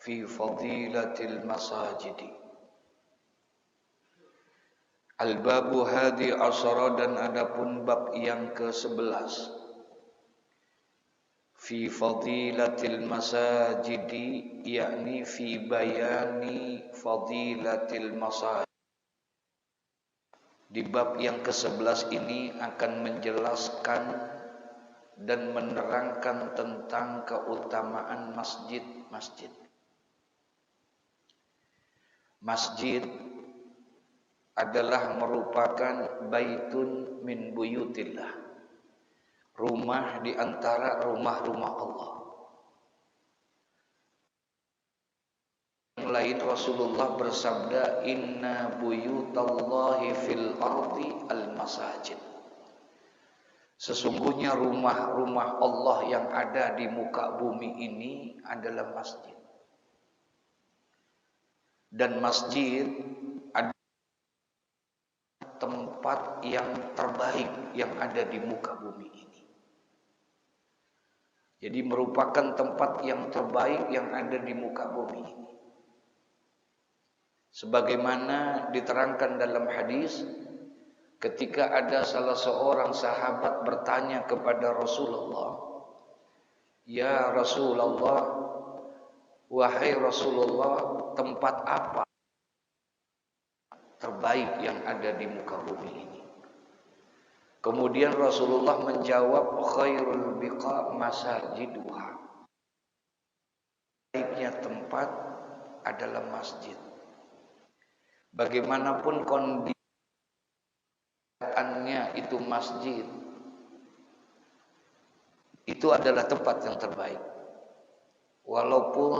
fi fadilatil masajidi. Al-babu hadi asyara, dan adapun bab yang ke-11 fi fadilatil masajidi, yakni fi bayani fadilatil masajid. Di bab yang ke-11 ini akan menjelaskan dan menerangkan tentang keutamaan masjid-masjid. Masjid adalah merupakan baitun min buyutillah, rumah di antara rumah-rumah Allah. Yang lain Rasulullah bersabda, inna buyutallahi fil ardi al masajid. Sesungguhnya rumah-rumah Allah yang ada di muka bumi ini adalah masjid. Dan masjid adalah tempat yang terbaik yang ada di muka bumi ini. Jadi merupakan tempat yang terbaik yang ada di muka bumi ini. Sebagaimana diterangkan dalam hadis, ketika ada salah seorang sahabat bertanya kepada Rasulullah, "Ya Rasulullah, wahai Rasulullah, tempat apa terbaik yang ada di muka bumi ini?" Kemudian Rasulullah menjawab, "Khairul biqa masajiduha." Baiknya tempat adalah masjid. Bagaimanapun kondisinya itu masjid, itu adalah tempat yang terbaik. Walaupun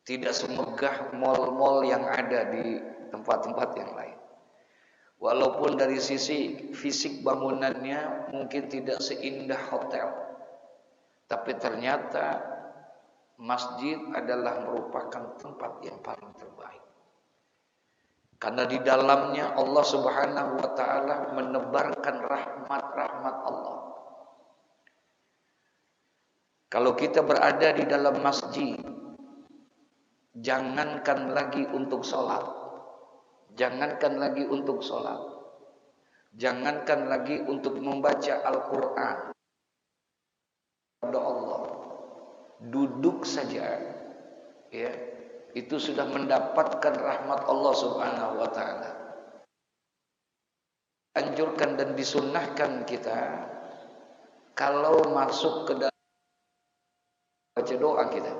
tidak semegah mal-mal yang ada di tempat-tempat yang lain. Walaupun dari sisi fisik bangunannya mungkin tidak seindah hotel, tapi ternyata masjid adalah merupakan tempat yang paling terbaik. Karena di dalamnya Allah Subhanahu wa taala menebarkan rahmat-rahmat Allah. Kalau kita berada di dalam masjid, jangankan lagi untuk sholat, jangankan lagi untuk sholat, jangankan lagi untuk membaca Al-Quran kepada Allah, duduk saja, ya, itu sudah mendapatkan rahmat Allah Subhanahu wa taala. Anjurkan dan disunnahkan kita kalau masuk ke dalam baca doa kita,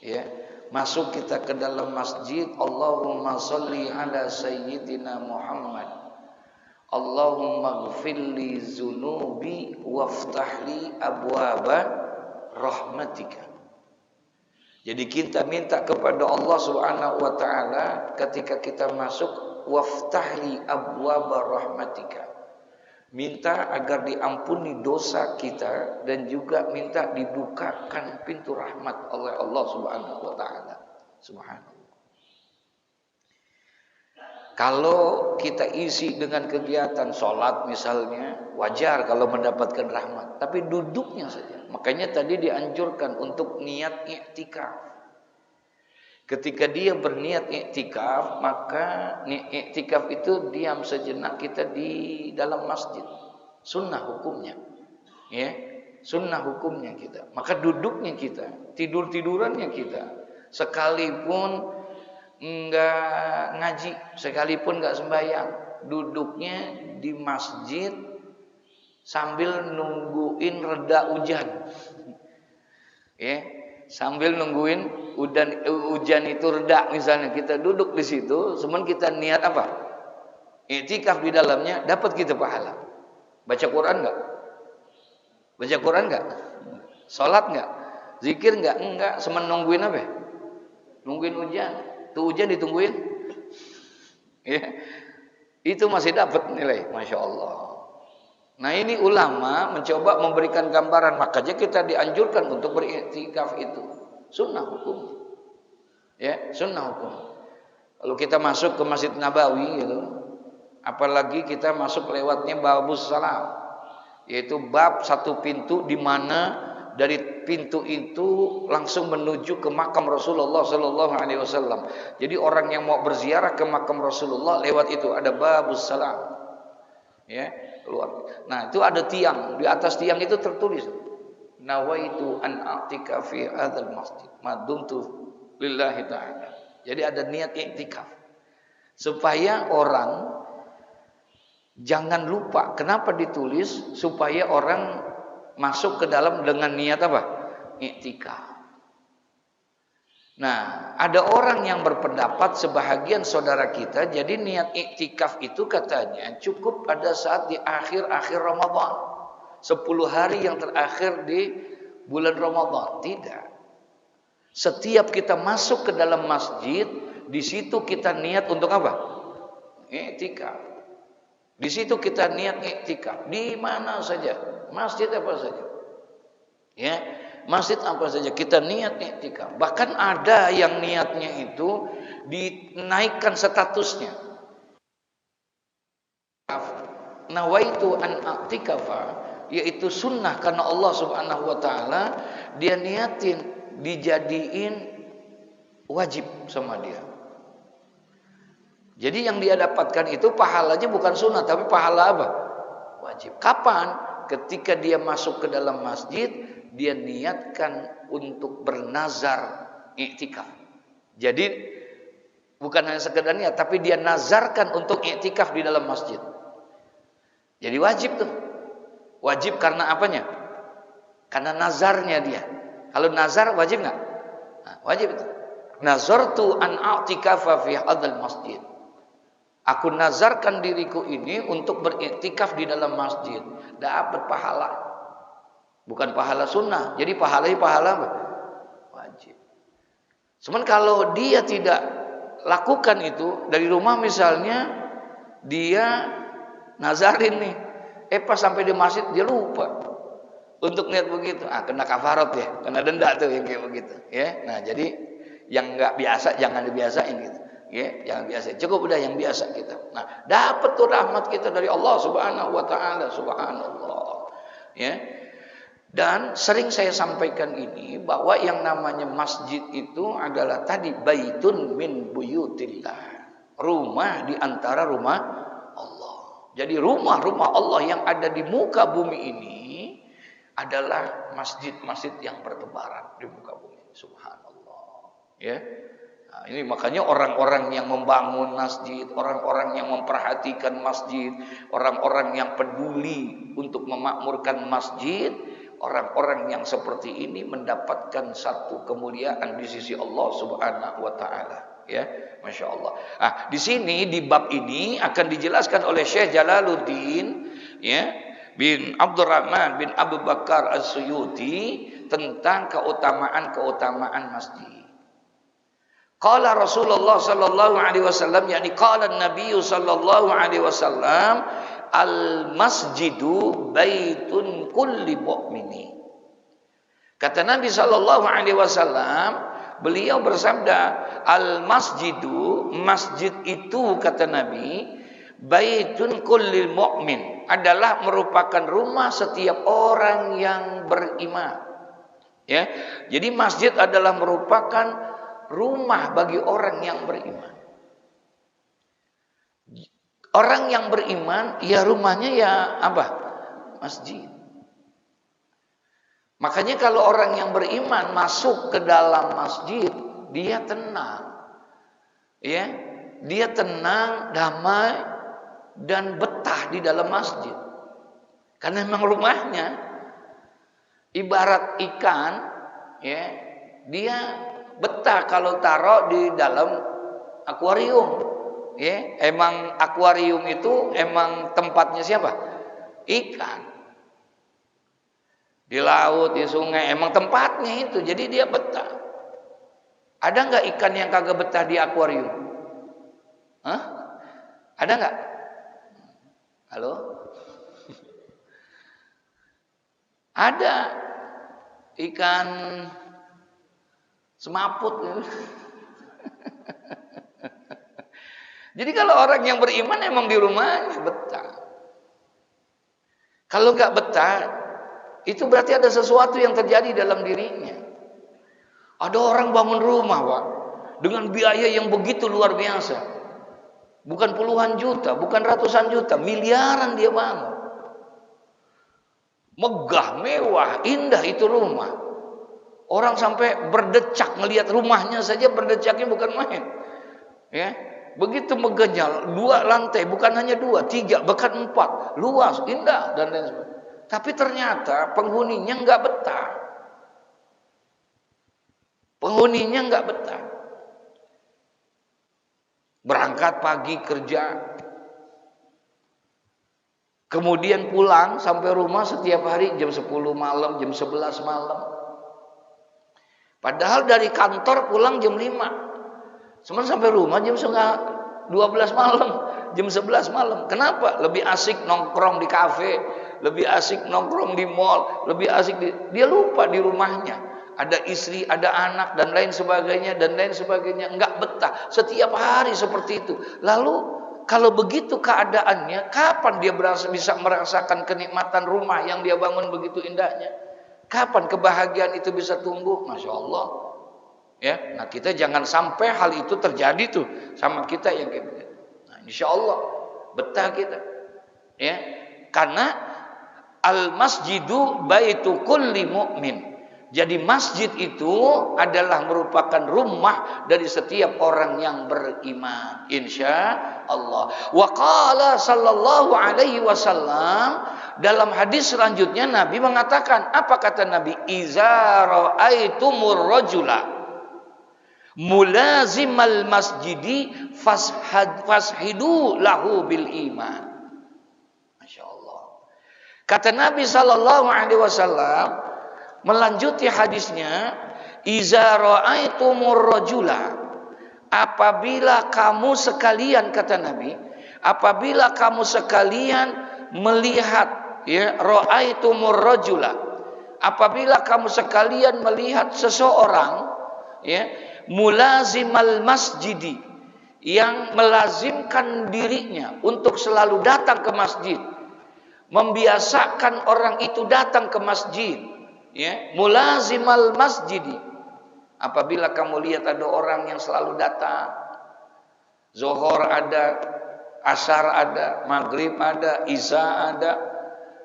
ya, masuk kita ke dalam masjid, Allahumma sholli ala sayyidina Muhammad, Allahumma ghfirli zunubi waftahli abwaba rahmatika. Jadi kita minta kepada Allah Subhanahu wa taala ketika kita masuk, waftahli abwaba rahmatika. Minta agar diampuni dosa kita dan juga minta dibukakan pintu rahmat oleh Allah Subhanahu wa taala. Subhanallah. Kalau kita isi dengan kegiatan sholat misalnya, wajar kalau mendapatkan rahmat, tapi duduknya saja. Makanya tadi dianjurkan untuk niat i'tikaf. Ketika dia berniat i'tikaf, maka i'tikaf itu diam sejenak kita di dalam masjid. Sunnah hukumnya. Ya, sunnah hukumnya kita. Maka duduknya kita, tidur-tidurannya kita, sekalipun enggak ngaji, sekalipun enggak sembahyang, duduknya di masjid sambil nungguin reda hujan. Ya, sambil nungguin hujan itu reda, misalnya kita duduk di situ, cuman kita niat apa? I'tikaf di dalamnya, dapat kita pahala. Baca Quran enggak? Baca Quran enggak? Salat enggak? Zikir enggak? Enggak, cuman nungguin apa? Nungguin hujan. Tuh hujan ditungguin. Ya. Itu masih dapat nilai, Masya Allah. Nah, ini ulama mencoba memberikan gambaran, makanya kita dianjurkan untuk beriktikaf itu. Sunnah hukum. Ya, sunnah hukum. Kalau kita masuk ke Masjid Nabawi gitu, apalagi kita masuk lewatnya babus salam, yaitu bab satu pintu di mana dari pintu itu langsung menuju ke makam Rasulullah sallallahu alaihi wasallam. Jadi orang yang mau berziarah ke makam Rasulullah lewat itu ada babus salam. Ya, keluar. Nah, itu ada tiang, di atas tiang itu tertulis nawaitu an a'tika fi hadzal masjid madumtu lillahi ta'ala. Jadi ada niat i'tikaf. Supaya orang jangan lupa. Kenapa ditulis? Supaya orang masuk ke dalam dengan niat apa? I'tikaf. Nah, ada orang yang berpendapat sebahagian saudara kita, jadi niat i'tikaf itu katanya cukup pada saat di akhir-akhir Ramadan. 10 hari yang terakhir di bulan Ramadan. Tidak. Setiap kita masuk ke dalam masjid, di situ kita niat untuk apa? I'tikaf. Di situ kita niat i'tikaf. Di mana saja, masjid apa saja. Ya, masjid apa saja kita niat i'tikaf. Bahkan ada yang niatnya itu dinaikkan statusnya. Nawaitu an a'tikafa, yaitu sunnah karena Allah Subhanahu wa taala, dia niatin dijadiin wajib sama dia. Jadi yang dia dapatkan itu pahalanya bukan sunnah tapi pahala apa? Wajib. Kapan? Ketika dia masuk ke dalam masjid, dia niatkan untuk bernazar i'tikaf. Jadi bukan hanya sekedar niat tapi dia nazarkan untuk i'tikaf di dalam masjid. Jadi wajib tuh. Wajib karena apanya? Karena nazarnya dia. Kalau nazar wajib nggak? Nah, wajib itu. Nazartu an a'tikafa fi hadzal masjid. Aku nazarkan diriku ini untuk beriktikaf di dalam masjid. Dapat pahala. Bukan pahala sunnah. Jadi pahalanya pahala apa? Wajib. Cuman kalau dia tidak lakukan itu dari rumah misalnya, dia nazarin nih. Pas sampai di masjid dia lupa untuk niat begitu. Kena kafarat ya, kena denda tuh yang kayak begitu. Ya, nah jadi yang nggak biasa jangan dibiasain gitu. Ya, jangan biasa. Cukup udah yang biasa kita. Nah, dapat tuh rahmat kita dari Allah Subhanahu wa taala, subhanallah. Ya. Dan sering saya sampaikan ini bahwa yang namanya masjid itu adalah tadi baitun min buyutillah. Rumah di antara rumah Allah. Jadi rumah-rumah Allah yang ada di muka bumi ini adalah masjid-masjid yang bertebaran di muka bumi. Subhanallah. Ya. Nah, ini makanya orang-orang yang membangun masjid, orang-orang yang memperhatikan masjid, orang-orang yang peduli untuk memakmurkan masjid, orang-orang yang seperti ini mendapatkan satu kemuliaan di sisi Allah Subhanahu wa taala. Ya, Masya Allah. Di sini di bab ini akan dijelaskan oleh Syekh Jalaluddin ya, bin Abdurrahman bin Abu Bakar As-Suyuti tentang keutamaan-keutamaan masjid. Qala Rasulullah sallallahu alaihi wasallam, yakni qala Nabi sallallahu alaihi wasallam, al-masjidu baitun kulli mu'mini. Kata Nabi sallallahu alaihi wasallam, beliau bersabda, al-masjidu, masjid itu kata Nabi, baitun kulli mu'min, adalah merupakan rumah setiap orang yang beriman. Ya. Jadi masjid adalah merupakan rumah bagi orang yang beriman. Orang yang beriman, ya rumahnya ya apa? Masjid. Makanya kalau orang yang beriman masuk ke dalam masjid, dia tenang. Ya, dia tenang, damai dan betah di dalam masjid. Karena memang rumahnya ibarat ikan, ya, dia betah kalau taruh di dalam akuarium. Ya, emang akuarium itu emang tempatnya siapa? Ikan. Di laut, di sungai, emang tempatnya itu. Jadi dia betah. Ada nggak ikan yang kagak betah di akuarium? Hah? Ada nggak? Halo? Ada ikan semaput. Jadi kalau orang yang beriman emang di rumahnya betah. Kalau nggak betah, Itu berarti ada sesuatu yang terjadi dalam dirinya. Ada orang bangun rumah, Pak, dengan biaya yang begitu luar biasa. Bukan puluhan juta, bukan ratusan juta, miliaran dia bangun. Megah, mewah, indah itu rumah. Orang sampai berdecak melihat rumahnya saja, berdecaknya bukan main. Ya, begitu megahnya, 2 lantai, bukan hanya 2, 3, bahkan 4, luas, indah dan lain sebagainya. Tapi ternyata penghuninya nggak betah. Penghuninya nggak betah. Berangkat pagi kerja, kemudian pulang sampai rumah setiap hari jam 10 malam, jam 11 malam. Padahal dari kantor pulang jam 5. Cuman sampai rumah jam 12 malam, jam 11 malam. Kenapa? Lebih asik nongkrong di kafe, lebih asik nongkrong di mall, lebih asik dia lupa di rumahnya. Ada istri, ada anak dan lain sebagainya, enggak betah. Setiap hari seperti itu. Lalu kalau begitu keadaannya, kapan dia bisa merasakan kenikmatan rumah yang dia bangun begitu indahnya? Kapan kebahagiaan itu bisa tumbuh? Masya Allah. Ya, nah kita jangan sampai hal itu terjadi tuh sama kita yang kayak begitu. Nah, insya Allah betah kita. Ya, karena al masjidu baitu kulli mu'min. Jadi masjid itu adalah merupakan rumah dari setiap orang yang beriman, insya Allah. Wa qala sallallahu alaihi wasallam, dalam hadis selanjutnya Nabi mengatakan, apa kata Nabi? Iza ra'aitumur rajula mulazimal masjidi fashidu lahu bil iman. Masya Allah. Kata Nabi sallallahu alaihi wasallam melanjuti hadisnya, iza ra'aitumur rajula, apabila kamu sekalian, kata Nabi, apabila kamu sekalian melihat, ya, ra'aitumur rajula, apabila kamu sekalian melihat seseorang, ya, mulazimal masjidi, yang melazimkan dirinya untuk selalu datang ke masjid, membiasakan orang itu datang ke masjid, ya, mulazimal masjidi. Apabila kamu lihat ada orang yang selalu datang, zuhur ada, asar ada, maghrib ada, isya ada,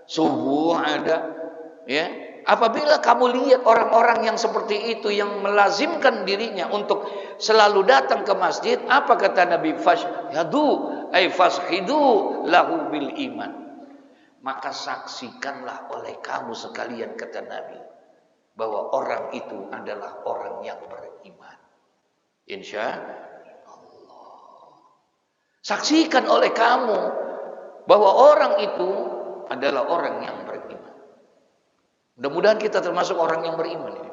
subuh ada, ya. Apabila kamu lihat orang-orang yang seperti itu, yang melazimkan dirinya untuk selalu datang ke masjid, apa kata Nabi? Fashidu lahu bil iman. Maka saksikanlah oleh kamu sekalian, kata Nabi, bahwa orang itu adalah orang yang beriman. Insya Allah. Saksikan oleh kamu bahwa orang itu adalah orang yang beriman. Mudah-mudahan kita termasuk orang yang beriman ini.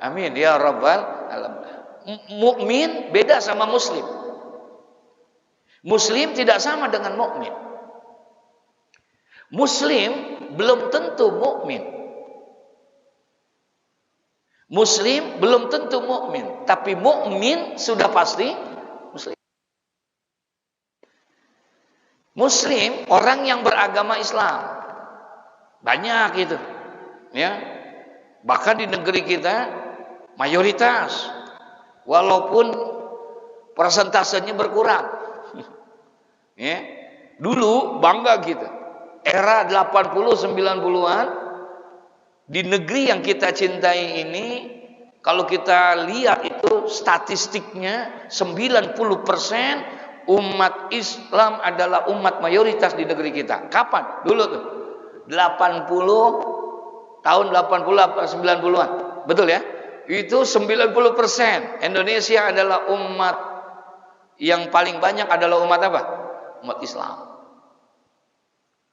Amin ya rabbal alamin. Mukmin beda sama muslim. Muslim tidak sama dengan mukmin. Muslim belum tentu mukmin. Muslim belum tentu mukmin, tapi mukmin sudah pasti muslim. Muslim orang yang beragama Islam. Banyak itu. Ya. Bahkan di negeri kita mayoritas, walaupun persentasenya berkurang. Ya. Dulu bangga kita. Era 80 90-an di negeri yang kita cintai ini, kalau kita lihat itu statistiknya 90% umat Islam adalah umat mayoritas di negeri kita. Kapan? Dulu tuh tahun 80 90-an. Betul ya? Itu 90%. Indonesia adalah umat yang paling banyak adalah umat apa? Umat Islam.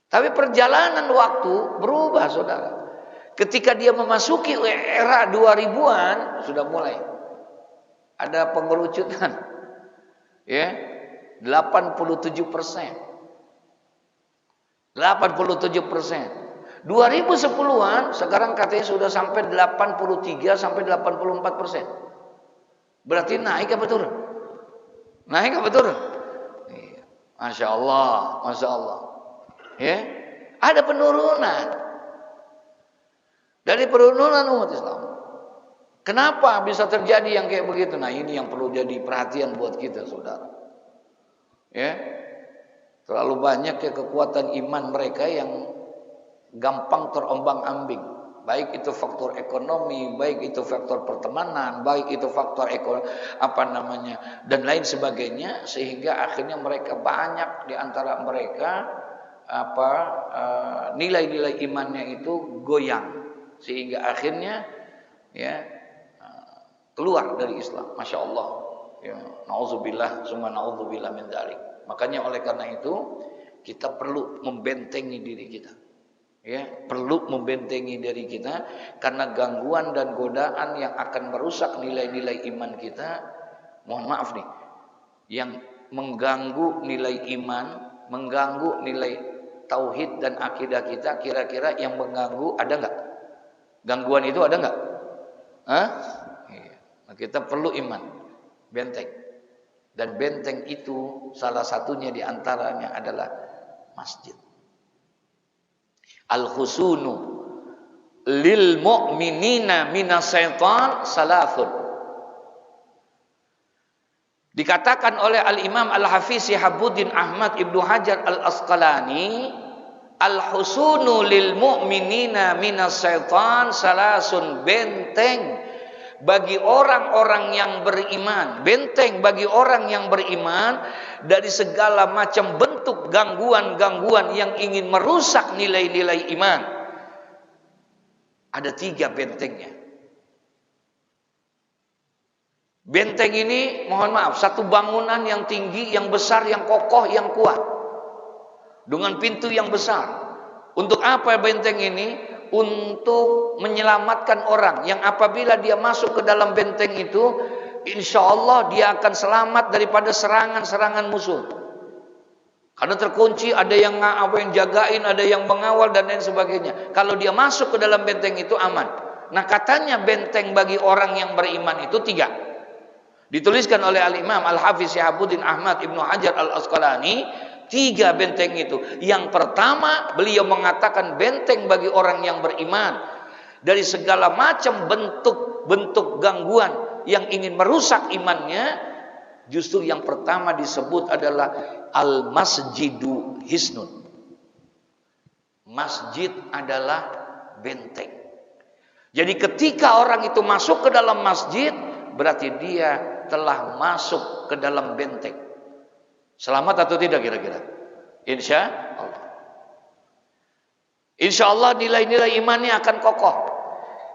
Tapi perjalanan waktu berubah, saudara. Ketika dia memasuki era 2000-an, sudah mulai ada pengerucutan. Ya, 87%. 87%. 2010-an sekarang katanya sudah sampai 83 sampai 84%. Berarti naik apa turun? Naik apa turun? Masya Allah, Masya Allah. Ya, ada penurunan. dari penurunan umat Islam. Kenapa bisa terjadi yang kayak begitu? Nah, ini yang perlu jadi perhatian buat kita, saudara. Ya, terlalu banyak ya kekuatan iman mereka yang gampang terombang-ambing. Baik itu faktor ekonomi, baik itu faktor pertemanan, baik itu faktor dan lain sebagainya, sehingga akhirnya mereka banyak di antara mereka nilai-nilai imannya itu goyang, sehingga akhirnya ya keluar dari Islam. Masya Allah, ya, na'udzubillah, summa na'udzubillah min dzalik. Makanya oleh karena itu kita perlu membentengi diri kita, ya, perlu membentengi diri kita, karena gangguan dan godaan yang akan merusak nilai-nilai iman kita. Mohon maaf nih, yang mengganggu nilai iman, mengganggu nilai tauhid dan akidah kita, kira-kira yang mengganggu ada nggak? Gangguan itu ada nggak? Nah, kita perlu iman, benteng. Dan benteng itu salah satunya diantaranya adalah masjid. Al-husunu lil mu'minina minas syaitan salasun. Dikatakan oleh Al-Imam Al-Hafiz Syihabuddin Ahmad Ibnu Hajar Al-Asqalani, al-husunu lil mu'minina minas syaitan salasun, benteng bagi orang-orang yang beriman, benteng bagi orang yang beriman dari segala macam bentuk gangguan-gangguan yang ingin merusak nilai-nilai iman. Ada 3 bentengnya. Benteng ini, mohon maaf, satu bangunan yang tinggi, yang besar, yang kokoh, yang kuat, dengan pintu yang besar. Untuk apa benteng ini? Untuk menyelamatkan orang yang apabila dia masuk ke dalam benteng itu, insya Allah dia akan selamat daripada serangan-serangan musuh. Karena terkunci, ada yang jagain, ada yang mengawal dan lain sebagainya. Kalau dia masuk ke dalam benteng itu aman. Nah, katanya benteng bagi orang yang beriman itu 3. Dituliskan oleh Al-Imam Al-Hafiz Syihabuddin Ahmad Ibnu Hajar Al-Asqalani, 3 benteng itu. Yang pertama, beliau mengatakan benteng bagi orang yang beriman dari segala macam bentuk gangguan yang ingin merusak imannya. Justru yang pertama disebut adalah al-masjidu hisnun. Masjid adalah benteng. Jadi ketika orang itu masuk ke dalam masjid, berarti dia telah masuk ke dalam benteng. Selamat atau tidak kira-kira? Insya Allah. Insya Allah nilai-nilai imannya akan kokoh.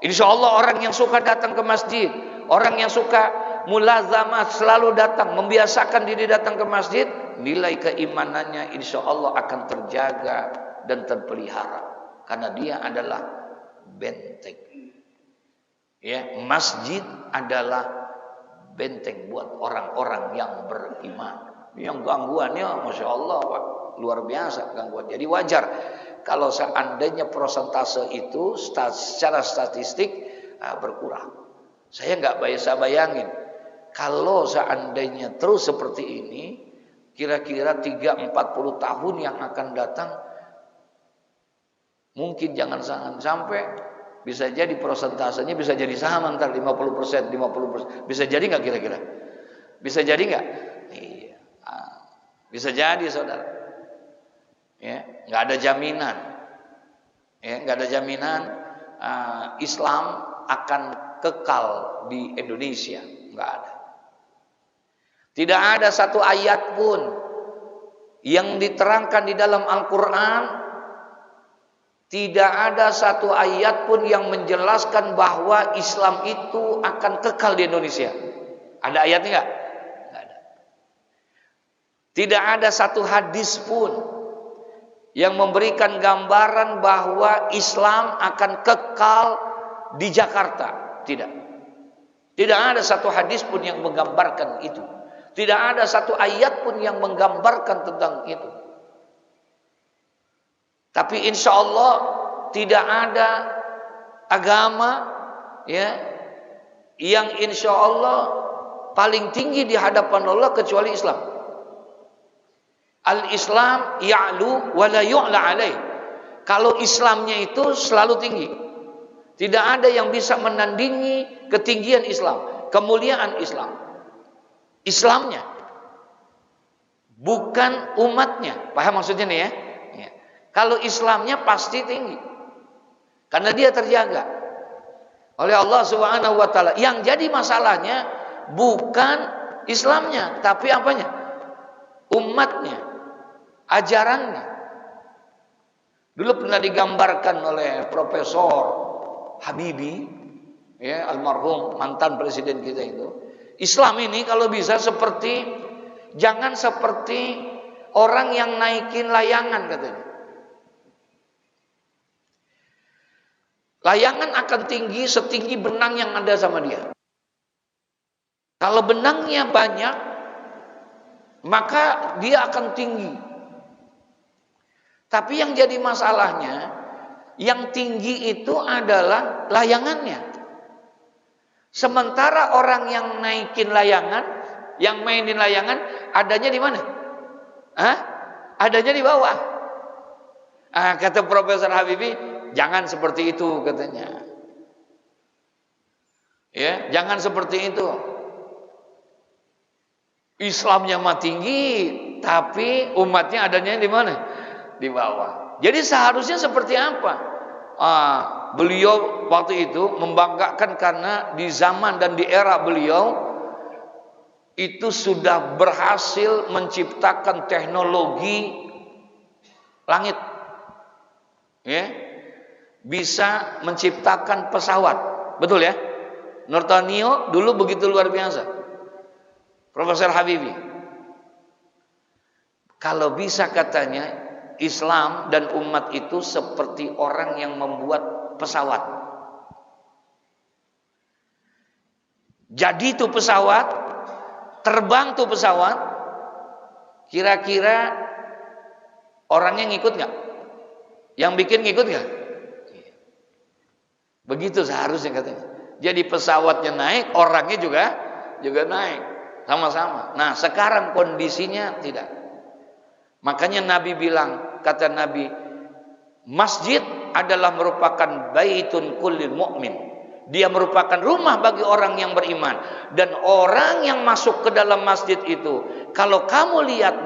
Insya Allah orang yang suka datang ke masjid, orang yang suka mulazamah, selalu datang, membiasakan diri datang ke masjid, nilai keimanannya insya Allah akan terjaga dan terpelihara. Karena dia adalah benteng. Ya, masjid adalah benteng buat orang-orang yang beriman. Yang gangguannya Masya Allah Pak, luar biasa gangguan. Jadi wajar kalau seandainya persentase itu secara statistik berkurang. Saya nggak bisa bayangin kalau seandainya terus seperti ini, kira-kira 30-40 tahun yang akan datang, mungkin jangan sampai bisa jadi persentasenya bisa jadi sama, ntar 50%, 50%. Bisa jadi nggak kira-kira? Bisa jadi nggak? Bisa jadi saudara, ya, nggak ada jaminan, ya, nggak ada jaminan Islam akan kekal di Indonesia, nggak ada. Tidak ada satu ayat pun yang diterangkan di dalam Al-Quran, tidak ada satu ayat pun yang menjelaskan bahwa Islam itu akan kekal di Indonesia. Ada ayatnya nggak? Tidak ada satu hadis pun yang memberikan gambaran bahwa Islam akan kekal di Jakarta. Tidak. Tidak ada satu hadis pun yang menggambarkan itu. Tidak ada satu ayat pun yang menggambarkan tentang itu. Tapi insya Allah tidak ada agama, ya, yang insya Allah paling tinggi di hadapan Allah kecuali Islam. Al-Islam ya'lu wa la yu'la alaih. Kalau Islamnya itu selalu tinggi, Tidak ada yang bisa menandingi ketinggian Islam, kemuliaan Islam. Islamnya, bukan umatnya. Paham maksudnya nih ya? Ya. Kalau Islamnya pasti tinggi, karena dia terjaga oleh Allah Subhanahu wa taala. Yang jadi masalahnya bukan Islamnya, tapi apanya? Umatnya, ajarannya. Dulu pernah digambarkan oleh Profesor Habibie, ya, almarhum mantan presiden kita itu. Islam ini kalau bisa jangan seperti orang yang naikin layangan katanya. Layangan akan tinggi setinggi benang yang ada sama dia. Kalau benangnya banyak, maka dia akan tinggi. Tapi yang jadi masalahnya, yang tinggi itu adalah layangannya. Sementara orang yang naikin layangan, yang mainin layangan, adanya di mana? Adanya di bawah. Kata Profesor Habibie, jangan seperti itu katanya. Ya, jangan seperti itu. Islamnya mah tinggi, tapi umatnya adanya di mana? Di bawah. Jadi seharusnya seperti apa? Beliau waktu itu membanggakan karena di zaman dan di era beliau itu sudah berhasil menciptakan teknologi langit, ya, bisa menciptakan pesawat, betul ya? Nurtanio dulu begitu luar biasa, Profesor Habibie. Kalau bisa katanya Islam dan umat itu seperti orang yang membuat pesawat. Jadi itu pesawat, terbang tuh pesawat, kira-kira orangnya ngikut nggak? Yang bikin ngikut nggak? Begitu seharusnya katanya. Jadi pesawatnya naik, orangnya juga naik, sama-sama. Nah sekarang kondisinya tidak. Makanya Nabi bilang, kata Nabi, masjid adalah merupakan baitun kullil mu'min. Dia merupakan rumah bagi orang yang beriman. Dan orang yang masuk ke dalam masjid itu, kalau kamu lihat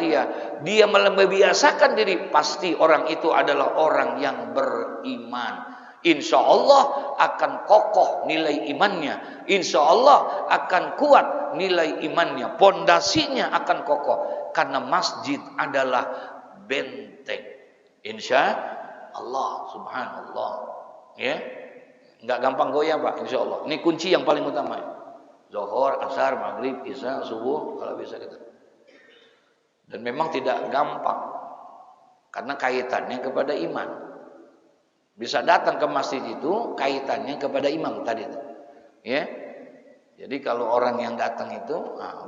dia membiasakan diri, pasti orang itu adalah orang yang beriman. Insya Allah akan kokoh nilai imannya. Insya Allah akan kuat nilai imannya. Pondasinya akan kokoh. Karena masjid adalah benteng. Insya Allah, subhanallah. Ya, nggak gampang goyah Pak. Insya Allah. Ini kunci yang paling utama. Zuhur, asar, maghrib, isya, subuh, kalau bisa kita. Dan memang tidak gampang. Karena kaitannya kepada iman. Bisa datang ke masjid itu kaitannya kepada imam tadi. Ya. Jadi kalau orang yang datang itu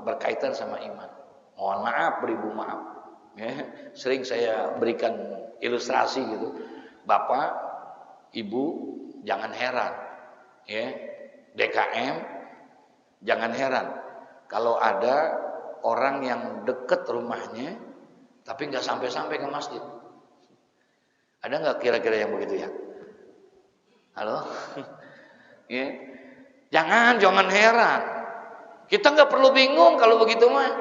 berkaitan sama iman. Mohon maaf, beribu maaf. Ya. Sering saya berikan ilustrasi gitu. Bapak, Ibu, jangan heran. Ya. DKM, jangan heran. Kalau ada orang yang dekat rumahnya, tapi nggak sampai-sampai ke masjid. Ada nggak kira-kira yang begitu ya? Halo? Ya. Jangan heran. Kita nggak perlu bingung kalau begitu mah.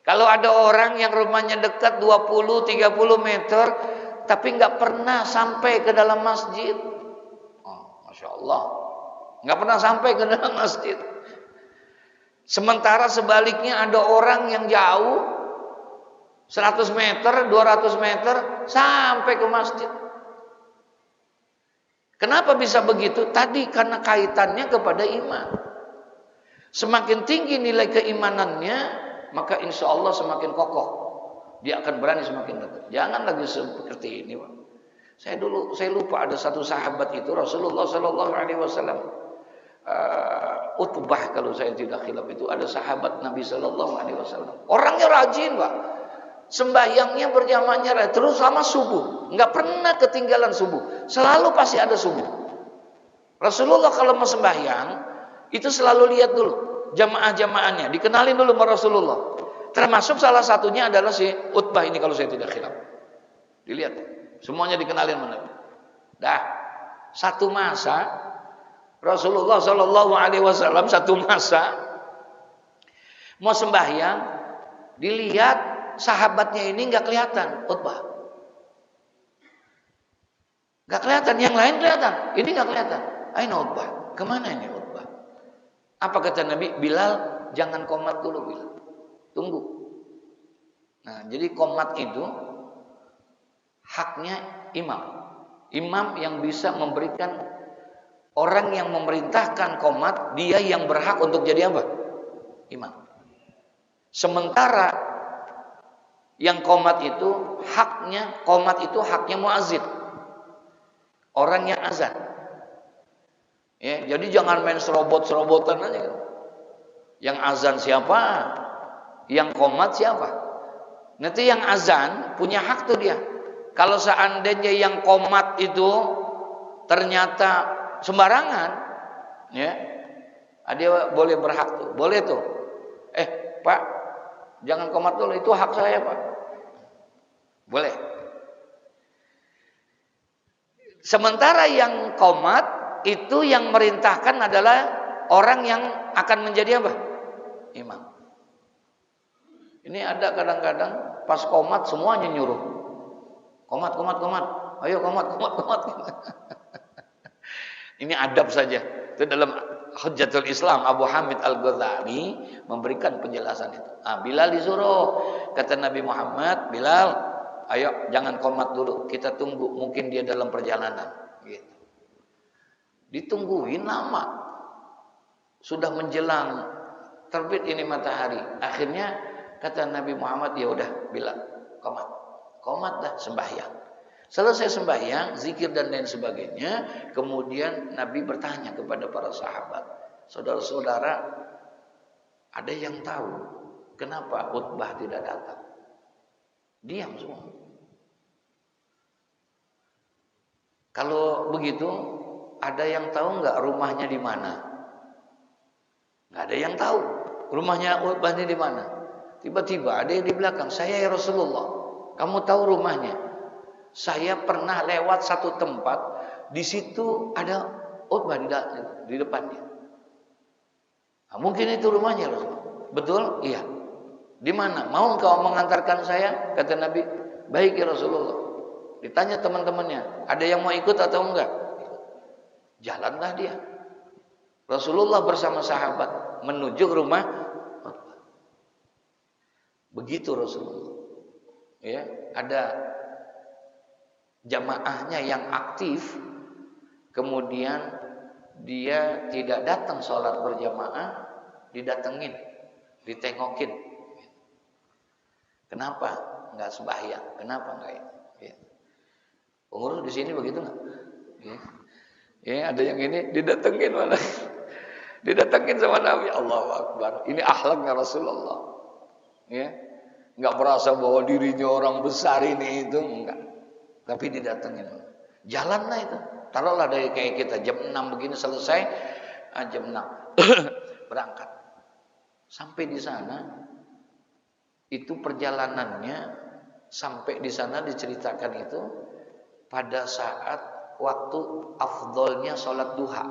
Kalau ada orang yang rumahnya dekat 20-30 meter, tapi nggak pernah sampai ke dalam masjid. Oh, Masya Allah. Nggak pernah sampai ke dalam masjid. Sementara sebaliknya ada orang yang jauh, 100 meter, 200 meter, sampai ke masjid. Kenapa bisa begitu? Tadi karena kaitannya kepada iman. Semakin tinggi nilai keimanannya, maka insya Allah semakin kokoh. Dia akan berani semakin dekat. Jangan lagi seperti ini, Pak. Saya lupa ada satu sahabat itu Rasulullah Sallallahu Alaihi Wasallam. Utbah kalau saya tidak khilaf itu ada sahabat Nabi Sallallahu Alaihi Wasallam. Orangnya rajin, Pak. Sembahyangnya berjamaahnya terus sama subuh, nggak pernah ketinggalan subuh, selalu pasti ada subuh. Rasulullah kalau mau sembahyang itu selalu lihat dulu jamaah-jamaahnya, dikenalin dulu sama Rasulullah. Termasuk salah satunya adalah si Utbah ini kalau saya tidak khilaf. Dilihat, semuanya dikenalin mana. Dah, Satu masa Rasulullah Shallallahu Alaihi Wasallam satu masa mau sembahyang, dilihat sahabatnya ini nggak kelihatan, Utbah. Nggak kelihatan, yang lain kelihatan, ini nggak kelihatan. Aina Utbah, kemana ini Utbah? Apa kata Nabi? Bilal, jangan qomat dulu, Bilal. Tunggu. Nah, jadi qomat itu haknya imam. Imam yang bisa memberikan, orang yang memerintahkan qomat, dia yang berhak untuk jadi apa? Imam. Sementara yang qomat itu haknya muazzin, orang yang azan. Ya, jadi jangan main serobot-serobotan aja. Yang azan siapa? Yang qomat siapa? Nanti yang azan punya hak tuh dia. Kalau seandainya yang qomat itu ternyata sembarangan, ya, dia boleh berhak tuh, boleh tuh. Pak, jangan qomat dulu, itu hak saya, Pak. Boleh. Sementara yang qomat itu yang merintahkan adalah orang yang akan menjadi apa? Imam. Ini ada kadang-kadang pas qomat semuanya nyuruh. Qomat. Ayo qomat. Ini adab saja. Itu dalam Hujjatul Islam Abu Hamid Al-Ghazali memberikan penjelasan itu. Bilal disuruh, kata Nabi Muhammad, Bilal, ayo jangan qomat dulu, kita tunggu, mungkin dia dalam perjalanan. Gitu. Ditungguin lama, sudah menjelang terbit ini matahari. Akhirnya kata Nabi Muhammad, ya udah Bilal, qomat dah, sembahyang. Selesai sembahyang, zikir dan lain sebagainya, kemudian Nabi bertanya kepada para sahabat, saudara-saudara, ada yang tahu kenapa Utbah tidak datang? Diam semua. Kalau begitu, ada yang tahu nggak rumahnya di mana? Nggak ada yang tahu rumahnya Utbah di mana. Tiba-tiba ada yang di belakang, saya ya Rasulullah, kamu tahu rumahnya? Saya pernah lewat satu tempat, di situ ada Utbah di depannya. Nah, mungkin itu rumahnya, Rasulullah. Betul? Iya. Di mana? Mau engkau mengantarkan saya? Kata Nabi, baik ya Rasulullah. Ditanya teman-temannya, ada yang mau ikut atau enggak? Jalanlah dia. Rasulullah bersama sahabat menuju rumah Utbah. Begitu Rasulullah. Ya, ada jamaahnya yang aktif, kemudian dia tidak datang sholat berjamaah, didatengin, ditengokin. Kenapa nggak sembahyang? Kenapa nggak ini? Ya. Pengurus di sini begitu nggak? Ya, ada yang ini didatengin malah, didatengin sama Nabi. Allahu Akbar. Ini akhlaknya Rasulullah. Ya, nggak merasa bahwa dirinya orang besar ini itu enggak. Tapi didatengin. Jalanlah itu. Taruhlah dari kayak kita jam 6 begini selesai, jam 6 berangkat. Sampai di sana itu perjalanannya sampai di sana diceritakan itu pada saat waktu afdolnya sholat duha.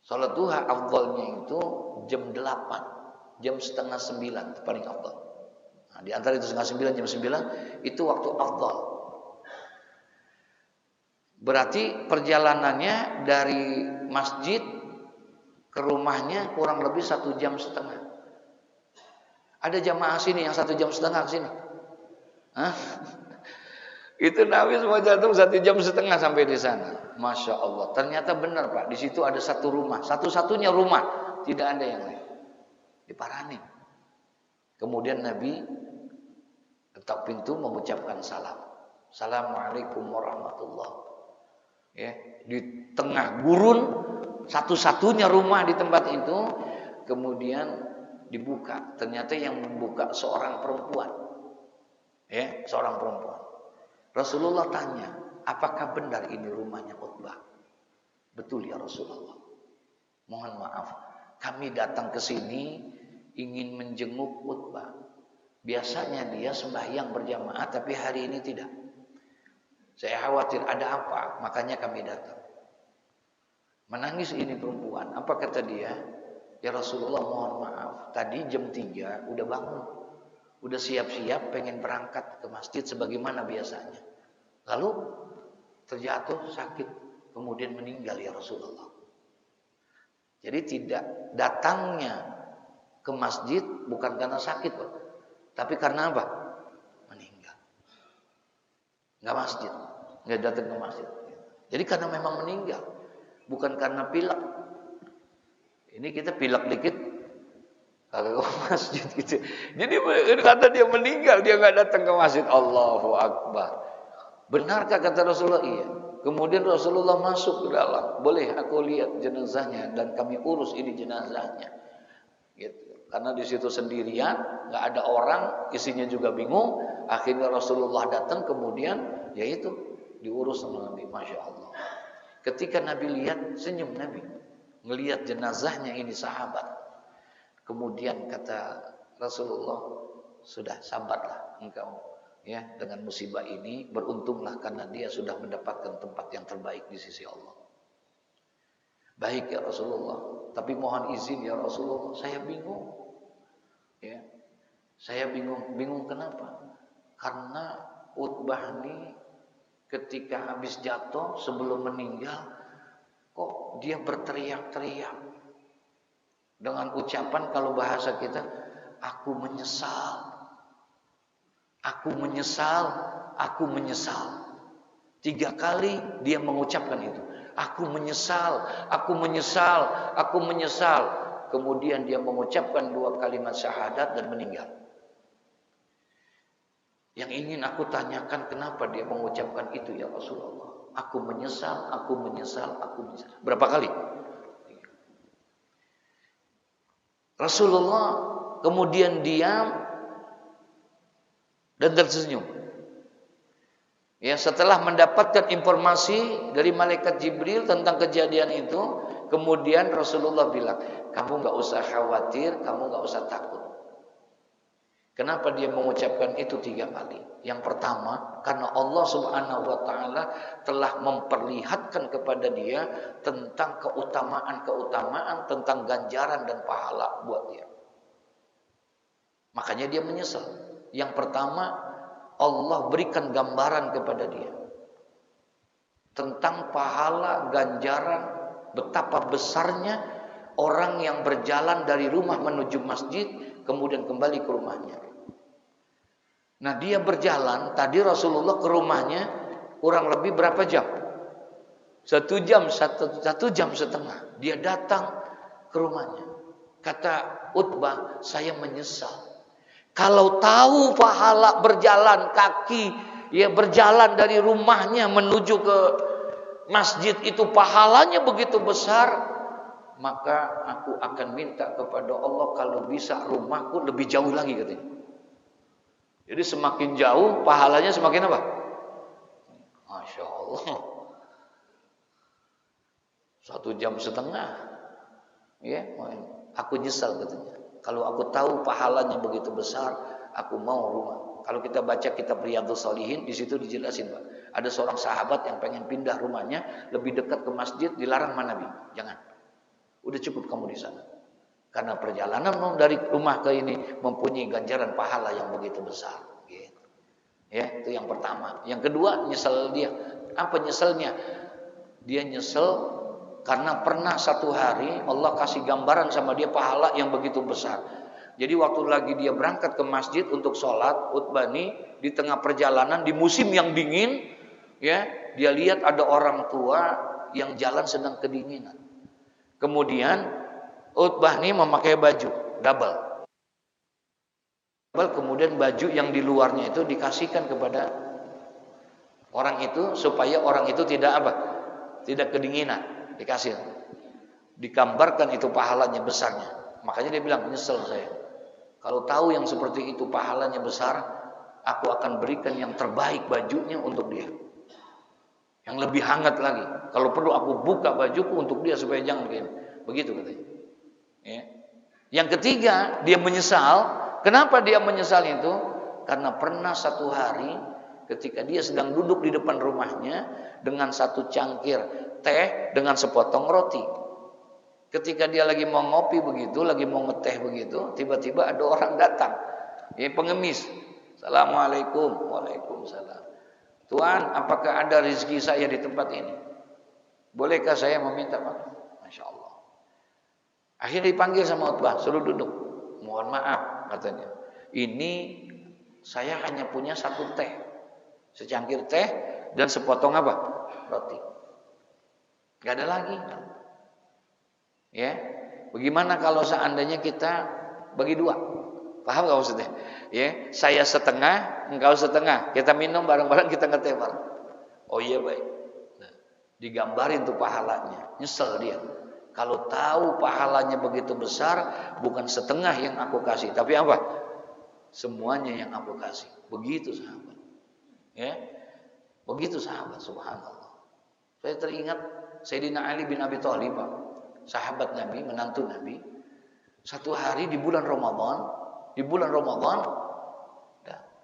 Sholat duha afdolnya itu jam 8, jam setengah 9 itu paling afdol. Nah, di antara itu setengah 9, jam 9 itu waktu afdol. Berarti perjalanannya dari masjid ke rumahnya kurang lebih 1,5 jam. Ada jamaah sini yang 1,5 jam ke sini. Hah? Itu Nabi semua jatuh 1,5 jam sampai di sana. Masya Allah. Ternyata benar Pak. Di situ ada satu rumah, satu-satunya rumah, tidak ada yang lain. Diparanin. Kemudian Nabi ketok pintu mengucapkan salam. Assalamualaikum warahmatullahi. Ya, di tengah gurun, satu-satunya rumah di tempat itu, kemudian dibuka. Ternyata yang membuka seorang perempuan. Ya, seorang perempuan. Rasulullah tanya, apakah benar ini rumahnya Utbah? Betul ya Rasulullah. Mohon maaf, kami datang ke sini ingin menjenguk Utbah. Biasanya dia sembahyang berjamaah, tapi hari ini tidak. Saya khawatir ada apa, makanya kami datang. Menangis ini perempuan. Apa kata dia? Ya Rasulullah, mohon maaf, tadi jam 3 udah bangun, udah siap-siap pengen berangkat ke masjid sebagaimana biasanya. Lalu terjatuh sakit, kemudian meninggal ya Rasulullah. Jadi tidak datangnya ke masjid bukan karena sakit, Pak, tapi karena apa? Meninggal. Nggak masjid, nggak datang ke masjid. Jadi karena memang meninggal, bukan karena pilek. Ini kita pilek dikit, kagak ke masjid gitu. Jadi karena dia meninggal, dia nggak datang ke masjid. Allahu Akbar. Benarkah kata Rasulullah? Iya. Kemudian Rasulullah masuk ke dalam. Boleh aku lihat jenazahnya dan kami urus ini jenazahnya. Gitu. Karena di situ sendirian, nggak ada orang, isinya juga bingung. Akhirnya Rasulullah datang, kemudian yaitu diurus sama Nabi. Masya Allah. Ketika Nabi lihat, senyum Nabi, ngelihat jenazahnya ini sahabat. Kemudian kata Rasulullah, sudah sabarlah engkau. Ya, dengan musibah ini beruntunglah karena dia sudah mendapatkan tempat yang terbaik di sisi Allah. Baik ya Rasulullah, tapi mohon izin ya Rasulullah, saya bingung. Ya, saya bingung kenapa? Karena Utbah ini ketika habis jatuh sebelum meninggal, kok dia berteriak-teriak dengan ucapan kalau bahasa kita, aku menyesal. Aku menyesal, aku menyesal. 3 kali dia mengucapkan itu. Aku menyesal, aku menyesal, aku menyesal. Kemudian dia mengucapkan 2 kalimat syahadat dan meninggal. Yang ingin aku tanyakan, kenapa dia mengucapkan itu ya Rasulullah? Aku menyesal, aku menyesal, aku menyesal. Berapa kali? Rasulullah kemudian diam dan tersenyum. Ya, setelah mendapatkan informasi dari malaikat Jibril tentang kejadian itu, kemudian Rasulullah bilang, kamu nggak usah khawatir, kamu nggak usah takut. Kenapa dia mengucapkan itu 3 kali? Yang pertama, karena Allah Subhanahu wa taala telah memperlihatkan kepada dia tentang keutamaan-keutamaan, tentang ganjaran dan pahala buat dia. Makanya dia menyesal. Yang pertama, Allah berikan gambaran kepada dia tentang pahala, ganjaran, betapa besarnya orang yang berjalan dari rumah menuju masjid, kemudian kembali ke rumahnya. Nah, dia berjalan, tadi Rasulullah ke rumahnya kurang lebih berapa jam? 1 jam, 1 jam setengah. Dia datang ke rumahnya. Kata Utbah, saya menyesal. Kalau tahu pahala berjalan kaki, ya berjalan dari rumahnya menuju ke masjid itu pahalanya begitu besar, maka aku akan minta kepada Allah kalau bisa rumahku lebih jauh lagi katanya. Jadi semakin jauh pahalanya semakin apa? Masya Allah. 1 jam setengah. Ya, aku nyesal katanya. Kalau aku tahu pahalanya begitu besar, aku mau rumah. Kalau kita baca kitab Riyadhus Shalihin, di situ dijelasin, Pak. Ada seorang sahabat yang pengen pindah rumahnya lebih dekat ke masjid, dilarang sama Nabi. Jangan. Udah cukup kamu di sana. Karena perjalanan dari rumah ke ini mempunyai ganjaran pahala yang begitu besar. Gitu. Ya, itu yang pertama. Yang kedua, nyesel dia. Apa nyeselnya? Dia nyesel karena pernah satu hari Allah kasih gambaran sama dia pahala yang begitu besar. Jadi waktu lagi dia berangkat ke masjid untuk sholat, Utbah ini di tengah perjalanan di musim yang dingin, ya, dia lihat ada orang tua yang jalan sedang kedinginan. Kemudian Utbah ini memakai baju double. Kemudian baju yang di luarnya itu dikasihkan kepada orang itu supaya orang itu tidak apa? Tidak kedinginan. Dikasih, digambarkan itu pahalanya besarnya. Makanya dia bilang, nyesel saya. Kalau tahu yang seperti itu pahalanya besar, aku akan berikan yang terbaik bajunya untuk dia, yang lebih hangat lagi. Kalau perlu aku buka bajuku untuk dia supaya jangan begini. Begitu katanya. Ya. Yang ketiga, dia menyesal. Kenapa dia menyesal itu? Karena pernah satu hari ketika dia sedang duduk di depan rumahnya dengan satu cangkir teh dengan sepotong roti. Ketika dia lagi mau ngopi begitu, lagi mau ngeteh begitu, tiba-tiba ada orang datang. Ya, pengemis. Assalamualaikum. Waalaikumsalam. Tuan, apakah ada rezeki saya di tempat ini? Bolehkah saya meminta maaf? Masya Allah. Akhirnya dipanggil sama Utbah, suruh duduk. Mohon maaf, katanya. Ini saya hanya punya satu teh, secangkir teh dan sepotong apa? Roti. Gak ada lagi. Ya, bagaimana kalau seandainya kita bagi dua? Paham gak maksudnya? Ya, saya setengah, engkau setengah. Kita minum bareng-bareng, kita ngeteh bareng. Oh iya baik. Nah, digambarin tuh pahalanya. Nyesel dia. Kalau tahu pahalanya begitu besar, bukan setengah yang aku kasih, tapi apa? Semuanya yang aku kasih. Begitu sahabat. Ya, begitu sahabat. Subhanallah. Saya teringat Sayyidina Ali bin Abi Thalib, sahabat Nabi, menantu Nabi. Satu hari di bulan Ramadan,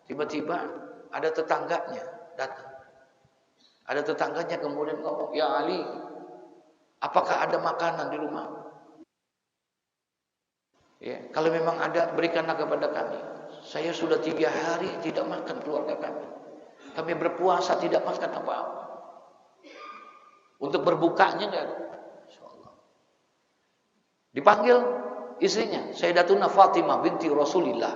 tiba-tiba ada tetangganya datang. Ada tetangganya kemudian ngomong, "Ya Ali, apakah ada makanan di rumah? Ya, kalau memang ada, berikanlah kepada kami. Saya sudah 3 hari tidak makan keluarga kami. Kami berpuasa tidak makan apa-apa. Untuk berbukanya enggak ada." Insyaallah. Dipanggil istrinya, Sayyidatuna Fatimah binti Rasulillah.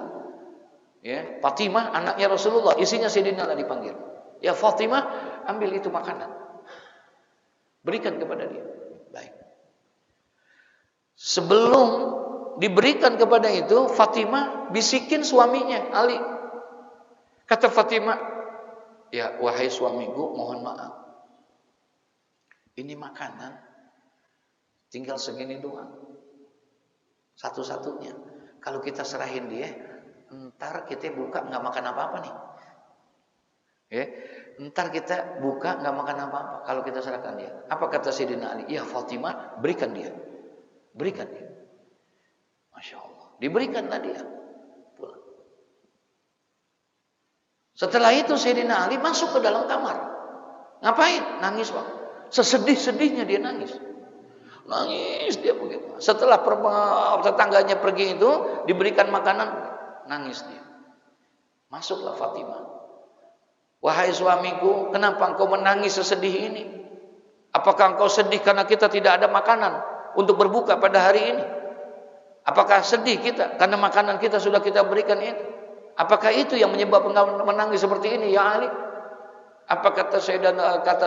Ya, Fatimah anaknya Rasulullah, istrinya Sayyidina Ali dipanggil. "Ya Fatimah, ambil itu makanan. Berikan kepada dia." Baik. Sebelum diberikan kepada itu, Fatimah bisikin suaminya, Ali. Kata Fatimah, "Ya wahai suamiku, mohon maaf. Ini makanan tinggal segini doang. Satu-satunya. Kalau kita serahin dia, ntar kita buka nggak makan apa-apa nih. Ya, ntar kita buka nggak makan apa-apa kalau kita serahkan dia." Apa kata Sayyidina Ali? "Ya Fatimah, berikan dia. Berikan dia." Masya Allah. Diberikanlah dia. Pulang. Setelah itu Sayyidina Ali masuk ke dalam kamar. Ngapain? Nangis Pak. Sesedih-sedihnya dia nangis. Nangis dia begitu. Setelah tetangganya pergi itu, diberikan makanan, nangis dia. Masuklah Fatimah. "Wahai suamiku, kenapa engkau menangis sesedih ini? Apakah engkau sedih karena kita tidak ada makanan untuk berbuka pada hari ini? Apakah sedih kita karena makanan kita sudah kita berikan itu? Apakah itu yang menyebabkan engkau menangis seperti ini, ya Ali?" Apa kata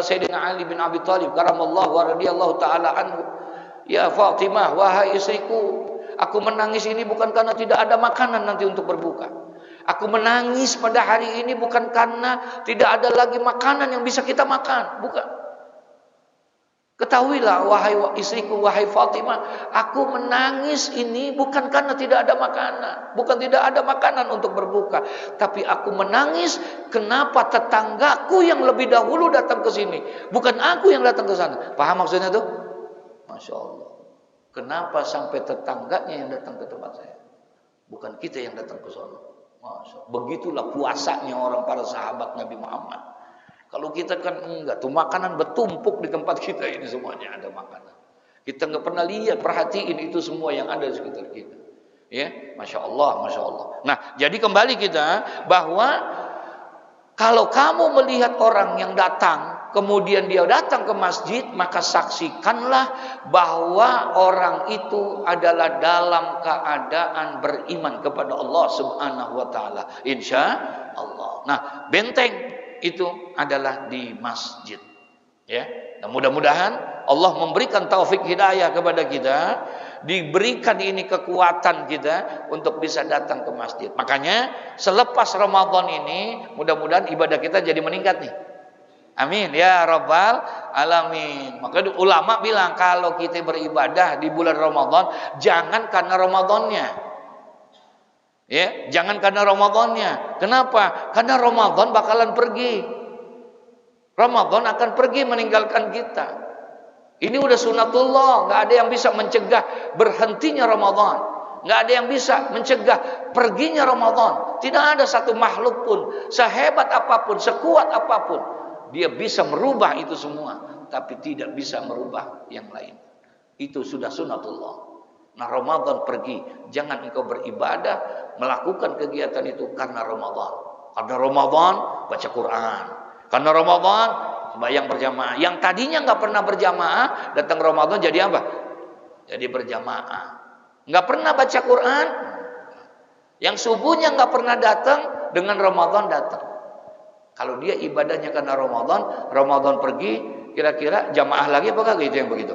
Sayyidina Ali bin Abi Thalib karamallahu wa radhiyallahu taala anhu, "Ya Fatimah, wahai istriku, aku menangis ini bukan karena tidak ada makanan nanti untuk berbuka. Aku menangis pada hari ini bukan karena tidak ada lagi makanan yang bisa kita makan, bukan. Ketahuilah wahai istriku, wahai Fatimah, aku menangis ini bukan karena tidak ada makanan, bukan tidak ada makanan untuk berbuka, tapi aku menangis kenapa tetanggaku yang lebih dahulu datang ke sini, bukan aku yang datang ke sana." Paham maksudnya tuh? Masya Allah. Kenapa sampai tetangganya yang datang ke tempat saya, bukan kita yang datang ke sana? Masya Allah. Begitulah puasanya orang para sahabat Nabi Muhammad. Kalau kita kan enggak, tuh makanan bertumpuk di tempat kita ini, semuanya ada makanan. Kita enggak pernah lihat, perhatiin itu semua yang ada di sekitar kita. Ya, Masya Allah, Masya Allah. Nah, jadi kembali kita bahwa kalau kamu melihat orang yang datang, kemudian dia datang ke masjid, maka saksikanlah bahwa orang itu adalah dalam keadaan beriman kepada Allah Subhanahu wa taala. Insya Allah. Nah, benteng itu adalah di masjid. Ya, nah, mudah-mudahan Allah memberikan taufik hidayah kepada kita, diberikan ini kekuatan kita untuk bisa datang ke masjid. Makanya selepas Ramadan ini mudah-mudahan ibadah kita jadi meningkat nih. Amin ya rabbal alamin. Maka ulama bilang kalau kita beribadah di bulan Ramadan jangan karena Ramadannya. Ya, jangan karena Ramadannya. Kenapa? Karena Ramadan bakalan pergi. Ramadan akan pergi meninggalkan kita. Ini udah sunatullah, nggak ada yang bisa mencegah berhentinya Ramadan. Nggak ada yang bisa mencegah perginya Ramadan. Tidak ada satu makhluk pun, sehebat apapun, sekuat apapun, dia bisa merubah itu semua, tapi tidak bisa merubah yang lain. Itu sudah sunatullah. Nah, Ramadan pergi, jangan engkau beribadah, melakukan kegiatan itu karena Ramadan. Karena Ramadan baca Quran, karena Ramadan sembahyang berjamaah. Yang tadinya nggak pernah berjamaah, datang Ramadan jadi apa? Jadi berjamaah. Nggak pernah baca Quran, yang subuhnya nggak pernah datang, dengan Ramadan datang. Kalau dia ibadahnya karena Ramadan, Ramadan pergi, kira-kira jamaah lagi apakah gitu yang begitu?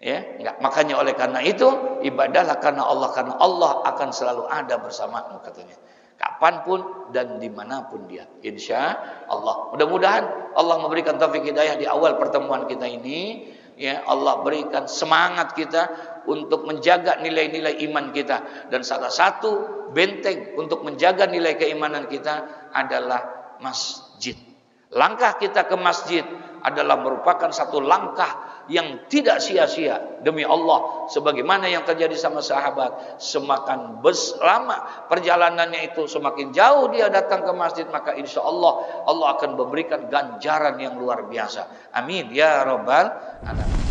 Ya, enggak. Makanya oleh karena itu ibadahlah karena Allah akan selalu ada bersamamu katanya. Kapanpun dan dimanapun dia, insya Allah. Mudah-mudahan Allah memberikan taufik hidayah di awal pertemuan kita ini. Ya, Allah berikan semangat kita untuk menjaga nilai-nilai iman kita, dan salah satu benteng untuk menjaga nilai keimanan kita adalah masjid. Langkah kita ke masjid adalah merupakan satu langkah yang tidak sia-sia demi Allah, sebagaimana yang terjadi sama sahabat. Semakin lama perjalanannya itu, semakin jauh dia datang ke masjid, maka insya Allah Allah akan memberikan ganjaran yang luar biasa. Amin ya rabbal alamin.